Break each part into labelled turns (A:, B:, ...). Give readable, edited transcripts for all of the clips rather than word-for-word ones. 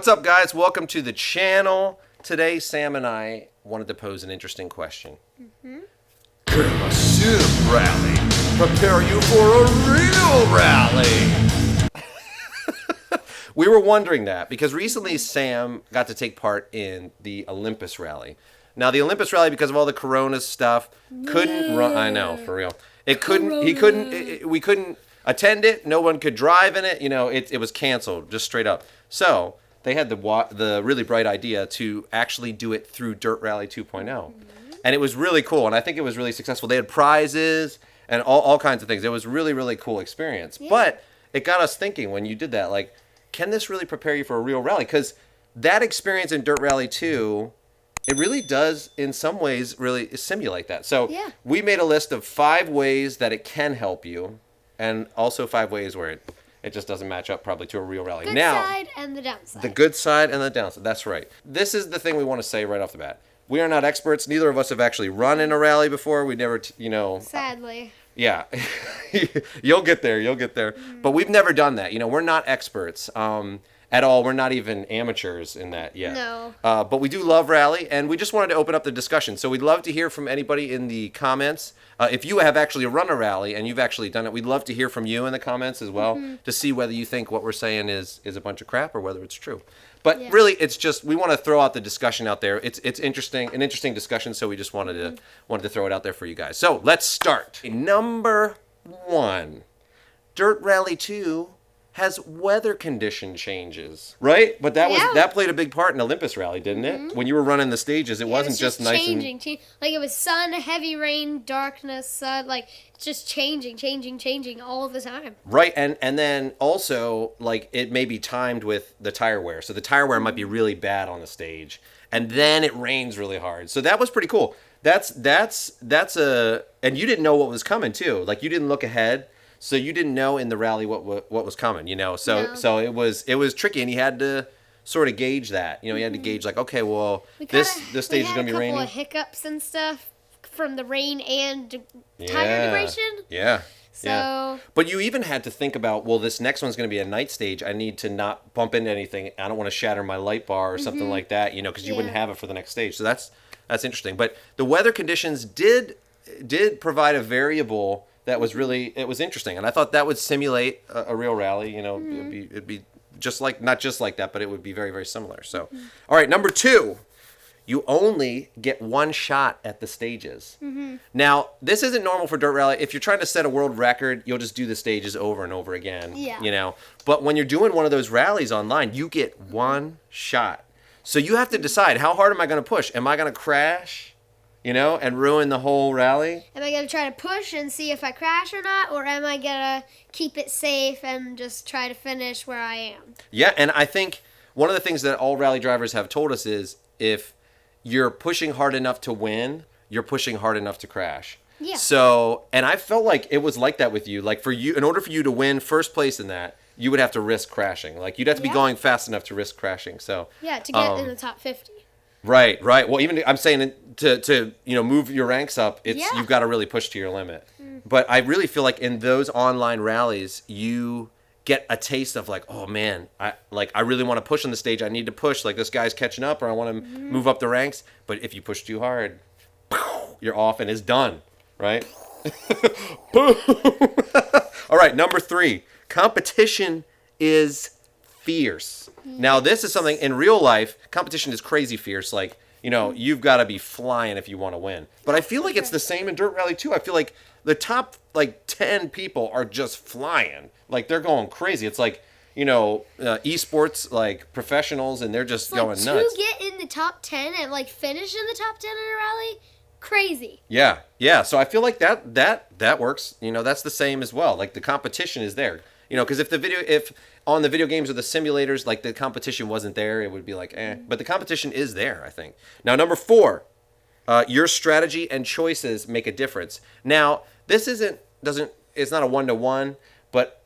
A: What's up, guys? Welcome to the channel. Today, Sam and I wanted to pose an interesting question.
B: Can a sim rally prepare you for a real rally?
A: We were wondering that because recently Sam got to take part in the Olympus Rally. Now, the Olympus Rally, because of all the Corona stuff, couldn't run. I know, for real. It couldn't. He couldn't. We couldn't attend it. No one could drive in it. You know, it was canceled, just straight up. So they had the really bright idea to actually do it through Dirt Rally 2.0. And it was really cool, and I think it was really successful. They had prizes and all kinds of things. It was really, really cool experience. Yeah. But it got us thinking when you did that, like, can this really prepare you for a real rally? Because that experience in Dirt Rally 2, it really does, in some ways, really simulate that. So we made a list of 5 ways that it can help you, and also 5 ways where it just doesn't match up probably to a real rally.
C: Good side and the downside.
A: The good side and the downside. That's right. This is the thing we want to say right off the bat. We are not experts. Neither of us have actually run in a rally before. We never,
C: Sadly.
A: Yeah. You'll get there. You'll get there. But we've never done that. We're not experts at all. We're not even amateurs in that yet.
C: No.
A: But we do love rally, and we just wanted to open up the discussion. So we'd love to hear from anybody in the comments. If you have actually run a rally and you've actually done it, we'd love to hear from you in the comments as well to see whether you think what we're saying is a bunch of crap or whether it's true. But really, it's just we want to throw out the discussion out there. It's interesting, an interesting discussion. So we just wanted to throw it out there for you guys. So let's start. Number 1, Dirt Rally 2 has weather condition changes, right? But that played a big part in Olympus Rally, didn't it? When you were running the stages, it wasn't just nice
C: changing. Like it was sun, heavy rain, darkness, sun. Like it's just changing all the time.
A: Right, and then also like it may be timed with the tire wear, so the tire wear might be really bad on the stage, and then it rains really hard. So that was pretty cool. That's and you didn't know what was coming too. Like you didn't look ahead. So you didn't know in the rally what was coming, So it was tricky, and you had to sort of gauge that. You had to gauge like, okay, well, this stage is going to be raining.
C: We had a couple of hiccups and stuff from the rain and tire degradation.
A: Yeah.
C: So.
A: But you even had to think about, well, this next one's going to be a night stage. I need to not bump into anything. I don't want to shatter my light bar or something like that, because you wouldn't have it for the next stage. So that's interesting. But the weather conditions did provide a variable that was it was interesting, and I thought that would simulate a real rally. It'd be just like not just like that, but it would be very, very similar. So, all right, number 2, you only get 1 shot at the stages. Now, this isn't normal for Dirt Rally. If you're trying to set a world record, you'll just do the stages over and over again.
C: Yeah.
A: But when you're doing one of those rallies online, you get 1 shot. So you have to decide, how hard am I going to push? Am I going to crash? And ruin the whole rally?
C: Am I going to try to push and see if I crash or not? Or am I going to keep it safe and just try to finish where I am?
A: Yeah, and I think one of the things that all rally drivers have told us is if you're pushing hard enough to win, you're pushing hard enough to crash.
C: Yeah.
A: So, and I felt like it was like that with you. Like for you, in order for you to win first place in that, you would have to risk crashing. Like you'd have to be going fast enough to risk crashing. So
C: yeah, to get in the top 50.
A: Right. Well, even I'm saying to move your ranks up, you've got to really push to your limit. But I really feel like in those online rallies, you get a taste of like, oh man, I really want to push on the stage. I need to push. Like this guy's catching up, or I want to move up the ranks. But if you push too hard, you're off and it's done. Right. Boom. All right. Number 3, competition is fierce. Now, this is something in real life, competition is crazy fierce. Like, you've got to be flying if you want to win. But I feel like it's the same in Dirt Rally too. I feel like the top 10 people are just flying. Like they're going crazy. It's like, eSports, like professionals, and they're just going nuts.
C: To get in the top 10 and finish in the top 10 in a rally, crazy.
A: Yeah. So I feel like that works. That's the same as well. Like the competition is there. Because if on the video games or the simulators, like the competition wasn't there, it would be like, eh. But the competition is there, I think. Now, number 4, your strategy and choices make a difference. Now, this it's not a 1-to-1, but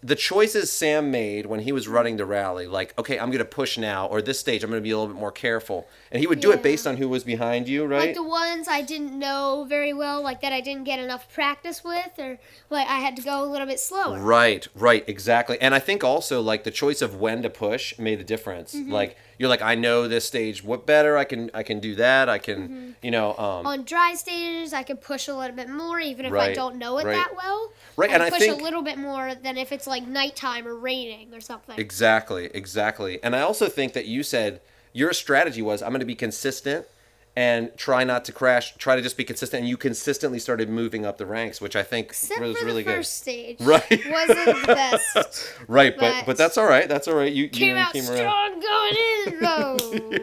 A: the choices Sam made when he was running the rally, like, okay, I'm going to push now, or this stage, I'm going to be a little bit more careful. And he would do it based on who was behind you, right?
C: Like the ones I didn't know very well, like that I didn't get enough practice with, or like I had to go a little bit slower.
A: Right, exactly. And I think also, like, the choice of when to push made a difference. Like, you're like, I know this stage what better, I can do that, I can,
C: on dry stages, I can push a little bit more, even if I don't know it that well.
A: Right,
C: and
A: I
C: push
A: think
C: a little bit more than if it's like nighttime or raining or something.
A: Exactly. And I also think that you said your strategy was, I'm going to be consistent and try not to crash, try to just be consistent, and you consistently started moving up the ranks, which I think was really good.
C: Except for the first stage.
A: Right.
C: Wasn't the best.
A: Right, but that's all right. That's all right. You
C: came out
A: came
C: strong
A: around.
C: going in, though.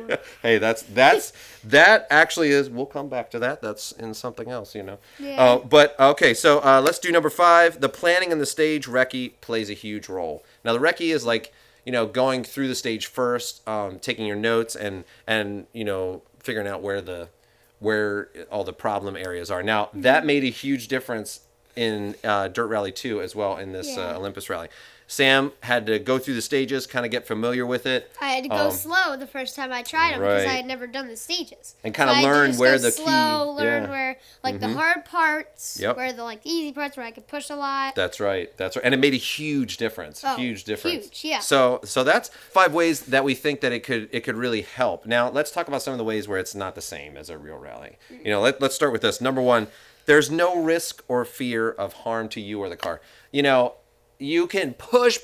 A: Yeah. Hey, that actually is, we'll come back to that. That's in something else,
C: Yeah.
A: But, okay, so let's do number 5. The planning in the stage recce plays a huge role. Now, the recce is like, going through the stage first, taking your notes and figuring out where all the problem areas are. Now, that made a huge difference in Dirt Rally 2 as well, in this Olympus Rally. Sam had to go through the stages, kind of get familiar with it.
C: I had to go slow the first time I tried them because I had never done the stages.
A: And kind of learn where the
C: slow, learn where the hard parts, where the easy parts where I could push a lot.
A: That's right. And it made a huge difference. Huge difference.
C: Huge, yeah.
A: So that's 5 ways that we think that it could really help. Now let's talk about some of the ways where it's not the same as a real rally. Let's start with this. Number 1, there's no risk or fear of harm to you or the car. You can push,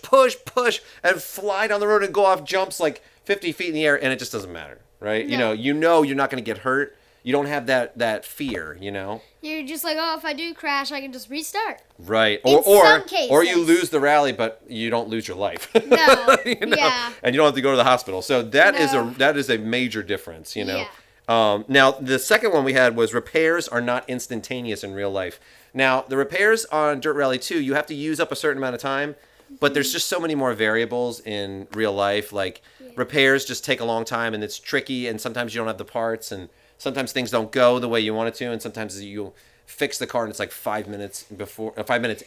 A: and fly down the road and go off jumps like 50 feet in the air, and it just doesn't matter, right?
C: No.
A: You're not going to get hurt. You don't have that fear,
C: You're just like, if I do crash, I can just restart.
A: Right.
C: In some cases.
A: Or you lose the rally, but you don't lose your life.
C: No. Yeah.
A: And you don't have to go to the hospital. So that is a major difference,
C: Yeah.
A: Now, the second one we had was repairs are not instantaneous in real life. Now, the repairs on Dirt Rally 2, you have to use up a certain amount of time, but there's just so many more variables in real life. Like, repairs just take a long time, and it's tricky, and sometimes you don't have the parts, and sometimes things don't go the way you want it to, and sometimes you fix the car, and it's like 5 minutes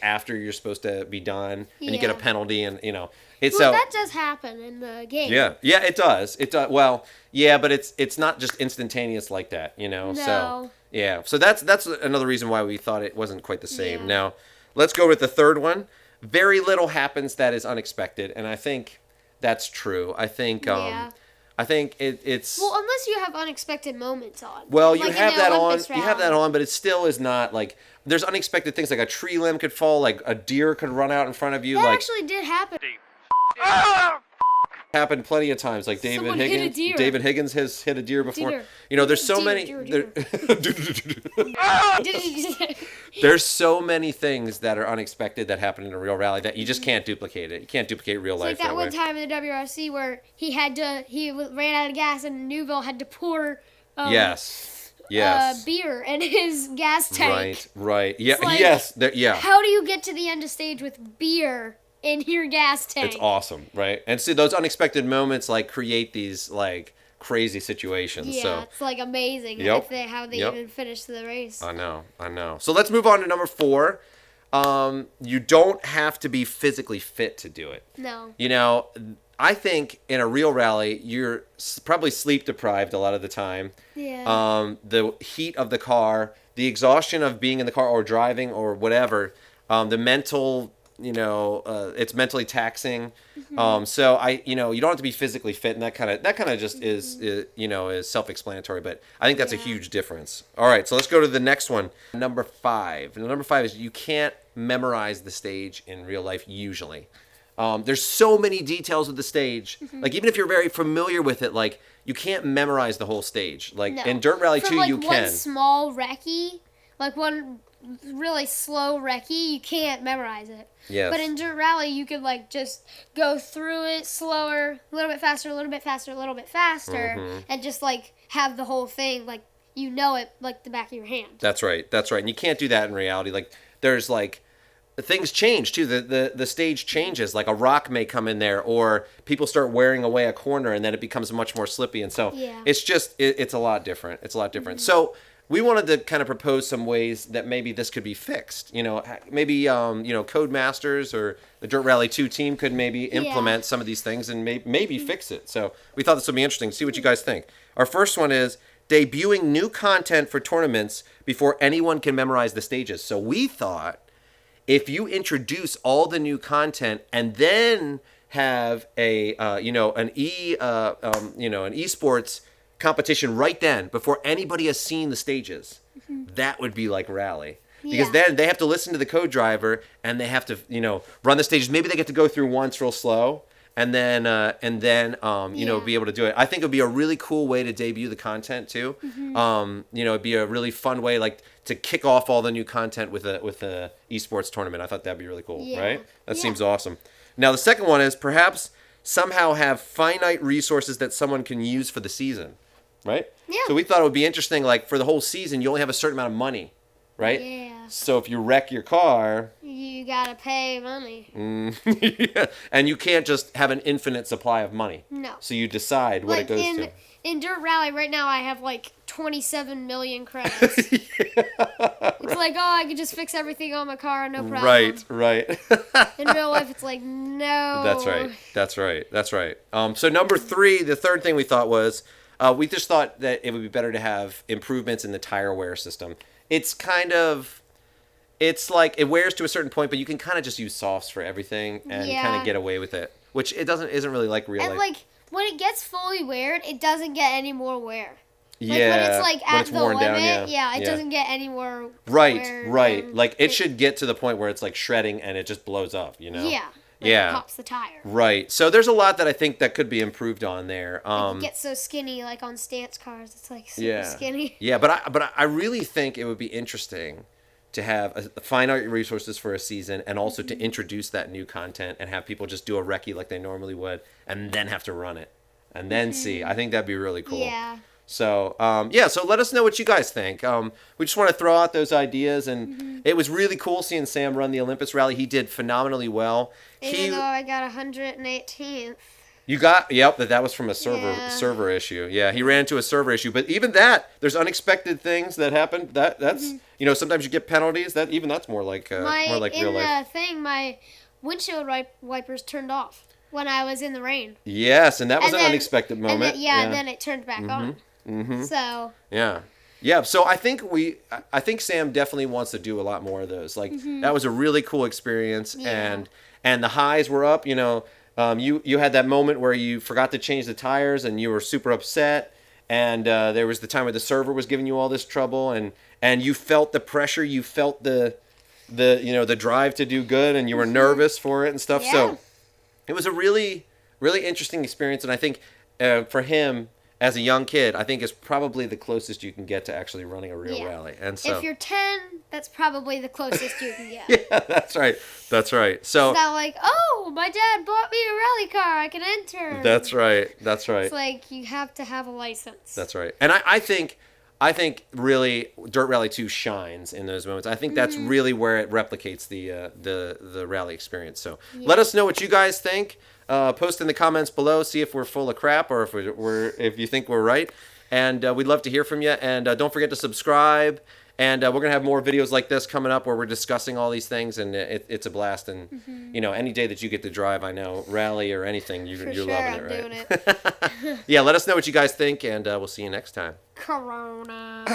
A: after you're supposed to be done, and you get a penalty, and,
C: that does happen in the game.
A: Yeah, it does. It does. Well, yeah, but it's not just instantaneous like that,
C: No.
A: So yeah, so that's another reason why we thought it wasn't quite the same.
C: Yeah.
A: Now, let's go with the third one. Very little happens that is unexpected, and I think that's true. I think it's
C: well, unless you have unexpected moments on.
A: Well, you
C: like
A: have that on.
C: Olympus
A: You have that on, but it still is not like there's unexpected things like a tree limb could fall, like a deer could run out in front of you.
C: That
A: like
C: actually did happen.
A: Happened plenty of times. Like David
C: Someone hit a
A: Higgins.
C: deer.
A: David Higgins has hit a deer before.
C: Deer.
A: There's so
C: Deer,
A: many.
C: deer.
A: There's so many things that are unexpected that happen in a real rally that you just can't duplicate it. You can't duplicate real life
C: Like that one
A: way.
C: time in the WRC where he ran out of gas and Newville had to pour
A: Yes.
C: beer in his gas tank.
A: Right. Yeah.
C: Like,
A: Yes.
C: How do you get to the end of stage with beer in your gas tank?
A: It's awesome, right? And see, those unexpected moments like create these like crazy situations.
C: Yeah,
A: so.
C: it's like amazing how they even finish the race.
A: I know. So let's move on to number 4. You don't have to be physically fit to do it.
C: No.
A: I think in a real rally, you're probably sleep deprived a lot of the time.
C: Yeah.
A: The heat of the car, the exhaustion of being in the car or driving or whatever, the mental, it's mentally taxing. So you don't have to be physically fit, and that kind of just is self-explanatory. But I think that's a huge difference. All right, so let's go to the next one. Number 5. And number 5 is you can't memorize the stage in real life usually. There's so many details of the stage. Like even if you're very familiar with it, like you can't memorize the whole stage. Like in Dirt Rally 2, you can.
C: One small recce, like one really slow recce, you can't memorize it.
A: Yes.
C: But in Dirt Rally, you could just go through it slower, a little bit faster, a little bit faster, a little bit faster, and just have the whole thing it like the back of your hand.
A: That's right. And you can't do that in reality. Like there's things change too. The stage changes. Like a rock may come in there, or people start wearing away a corner, and then it becomes much more slippy. And so it's just it's a lot different. So we wanted to kind of propose some ways that maybe this could be fixed. Maybe Codemasters or the Dirt Rally 2 team could maybe implement some of these things and maybe fix it. So we thought this would be interesting. See what you guys think. Our first one is debuting new content for tournaments before anyone can memorize the stages. So we thought if you introduce all the new content and then have an eSports competition right then before anybody has seen the stages, that would be like Rally. Because then they have to listen to the code driver and they have to, run the stages. Maybe they get to go through once real slow and then be able to do it. I think it would be a really cool way to debut the content too. It'd be a really fun way to kick off all the new content with a eSports tournament. I thought that'd be really cool, right? That seems awesome. Now the second one is perhaps somehow have finite resources that someone can use for the season, right? Yeah. So we thought it would be interesting, like for the whole season, you only have a certain amount of money, right?
C: Yeah.
A: So if you wreck your car,
C: you gotta pay money.
A: And you can't just have an infinite supply of money.
C: No.
A: So you decide what it goes to.
C: In Dirt Rally right now, I have like 27 million credits. It's like, I could just fix everything on my car, no problem.
A: Right.
C: In real life, it's like, no.
A: That's right. So number 3, the third thing we thought was, we just thought that it would be better to have improvements in the tire wear system. It's like it wears to a certain point, but you can kind of just use softs for everything and kind of get away with it, which isn't really like real life.
C: And like when it gets fully weared, it doesn't get any more wear. Like
A: when
C: it's like at the limit,
A: down,
C: it doesn't get any more
A: wear. Right.
C: And
A: like it should get to the point where it's like shredding and it just blows up,
C: Yeah. It pops the tire.
A: Right. So there's a lot that I think that could be improved on there.
C: It gets so skinny, like on stance cars, it's like super skinny.
A: Yeah, but I really think it would be interesting to have a finite resources for a season and also to introduce that new content and have people just do a recce like they normally would and then have to run it and then see. I think that'd be really cool.
C: Yeah.
A: So, so let us know what you guys think. We just want to throw out those ideas, and it was really cool seeing Sam run the Olympus Rally. He did phenomenally well.
C: Even though I got 118th.
A: You got, that was from a server issue. Yeah, he ran into a server issue. But even that, there's unexpected things that happen. That's sometimes you get penalties. That's more like real life.
C: In the thing, my windshield wipers turned off when I was in the rain.
A: Yes, and that was an unexpected moment.
C: And then it turned back on. So.
A: Yeah. So I think Sam definitely wants to do a lot more of those. Like that was a really cool experience, and the highs were up. You had that moment where you forgot to change the tires and you were super upset, and there was the time where the server was giving you all this trouble, and you felt the pressure, you felt the drive to do good, and you were nervous for it and stuff. Yeah. So it was a really, really interesting experience, and I think for him as a young kid, I think is probably the closest you can get to actually running a real rally. And so
C: if you're 10, that's probably the closest you can get.
A: Yeah, that's right. So
C: it's not like, my dad bought me a rally car, I can enter.
A: That's right.
C: It's like you have to have a license.
A: That's right. And I think really Dirt Rally 2 shines in those moments. I think that's really where it replicates the rally experience. So let us know what you guys think. Post in the comments below. See if we're full of crap or if you think we're right. And we'd love to hear from you. And don't forget to subscribe. And we're gonna have more videos like this coming up where we're discussing all these things, and it's a blast. And any day that you get to drive, I know rally or anything, you're loving it, right?
C: Doing it.
A: Yeah, let us know what you guys think, and we'll see you next time.
C: Corona.